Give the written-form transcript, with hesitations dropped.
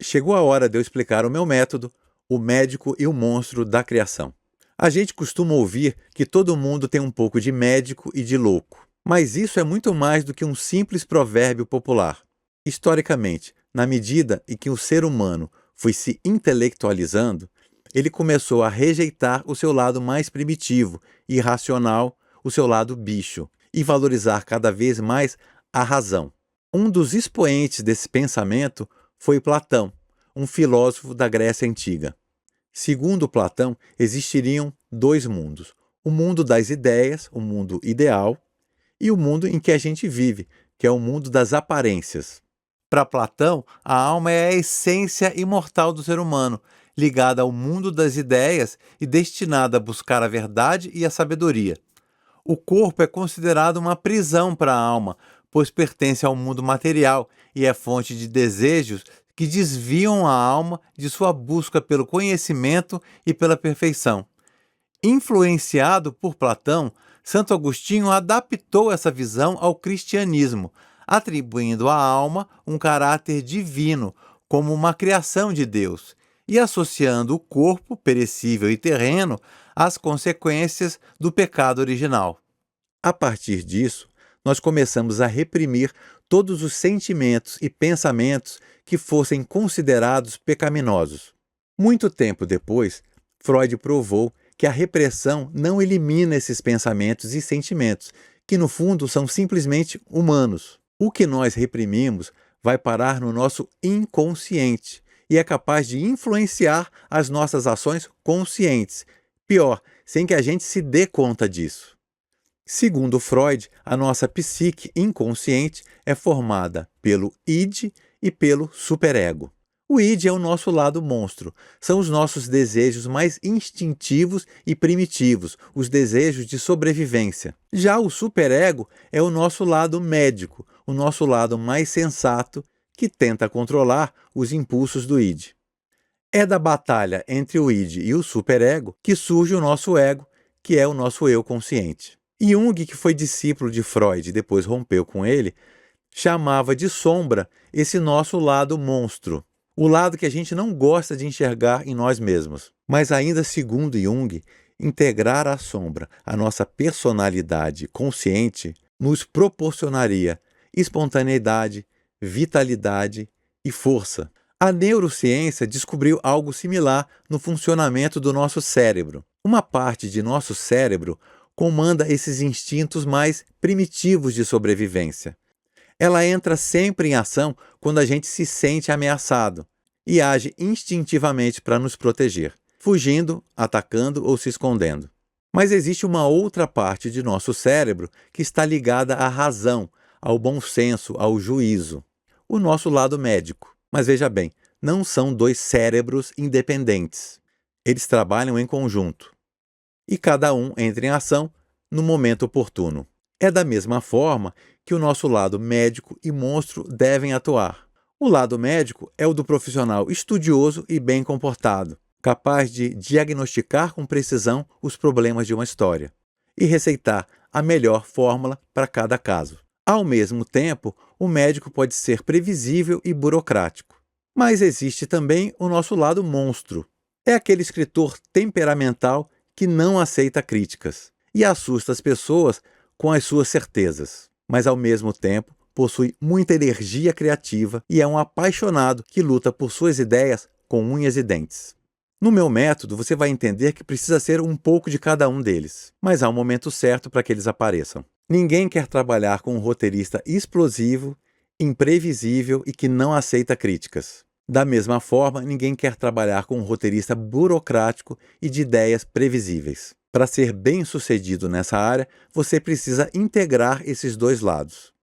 Chegou a hora de eu explicar o meu método, o médico e o monstro da criação. A gente costuma ouvir que todo mundo tem um pouco de médico e de louco, mas isso é muito mais do que um simples provérbio popular. Historicamente, na medida em que o ser humano foi se intelectualizando, ele começou a rejeitar o seu lado mais primitivo, irracional, o seu lado bicho, e valorizar cada vez mais a razão. Um dos expoentes desse pensamento foi Platão, um filósofo da Grécia Antiga. Segundo Platão, existiriam dois mundos: o mundo das ideias, o mundo ideal, e o mundo em que a gente vive, que é o mundo das aparências. Para Platão, a alma é a essência imortal do ser humano, ligada ao mundo das ideias e destinada a buscar a verdade e a sabedoria. O corpo é considerado uma prisão para a alma, pois pertence ao mundo material e é fonte de desejos que desviam a alma de sua busca pelo conhecimento e pela perfeição. Influenciado por Platão, Santo Agostinho adaptou essa visão ao cristianismo, atribuindo à alma um caráter divino, como uma criação de Deus, e associando o corpo, perecível e terreno, às consequências do pecado original. A partir disso, nós começamos a reprimir todos os sentimentos e pensamentos que fossem considerados pecaminosos. Muito tempo depois, Freud provou que a repressão não elimina esses pensamentos e sentimentos, que no fundo são simplesmente humanos. O que nós reprimimos vai parar no nosso inconsciente e é capaz de influenciar as nossas ações conscientes. Pior, sem que a gente se dê conta disso. Segundo Freud, a nossa psique inconsciente é formada pelo id e pelo superego. O id é o nosso lado monstro, são os nossos desejos mais instintivos e primitivos, os desejos de sobrevivência. Já o superego é o nosso lado médico, o nosso lado mais sensato, que tenta controlar os impulsos do id. É da batalha entre o id e o superego que surge o nosso ego, que é o nosso eu consciente. Jung, que foi discípulo de Freud e depois rompeu com ele, chamava de sombra esse nosso lado monstro, o lado que a gente não gosta de enxergar em nós mesmos. Mas ainda segundo Jung, integrar à sombra a nossa personalidade consciente nos proporcionaria espontaneidade, vitalidade e força. A neurociência descobriu algo similar no funcionamento do nosso cérebro. Uma parte de nosso cérebro comanda esses instintos mais primitivos de sobrevivência. Ela entra sempre em ação quando a gente se sente ameaçado e age instintivamente para nos proteger, fugindo, atacando ou se escondendo. Mas existe uma outra parte de nosso cérebro que está ligada à razão, ao bom senso, ao juízo, o nosso lado médico. Mas veja bem, não são dois cérebros independentes. Eles trabalham em conjunto e cada um entra em ação no momento oportuno. É da mesma forma que o nosso lado médico e monstro devem atuar. O lado médico é o do profissional estudioso e bem comportado, capaz de diagnosticar com precisão os problemas de uma história e receitar a melhor fórmula para cada caso. Ao mesmo tempo, o médico pode ser previsível e burocrático. Mas existe também o nosso lado monstro. É aquele escritor temperamental que não aceita críticas e assusta as pessoas com as suas certezas, mas ao mesmo tempo possui muita energia criativa e é um apaixonado que luta por suas ideias com unhas e dentes. No meu método, você vai entender que precisa ser um pouco de cada um deles, mas há um momento certo para que eles apareçam. Ninguém quer trabalhar com um roteirista explosivo, imprevisível e que não aceita críticas. Da mesma forma, ninguém quer trabalhar com um roteirista burocrático e de ideias previsíveis. Para ser bem-sucedido nessa área, você precisa integrar esses dois lados.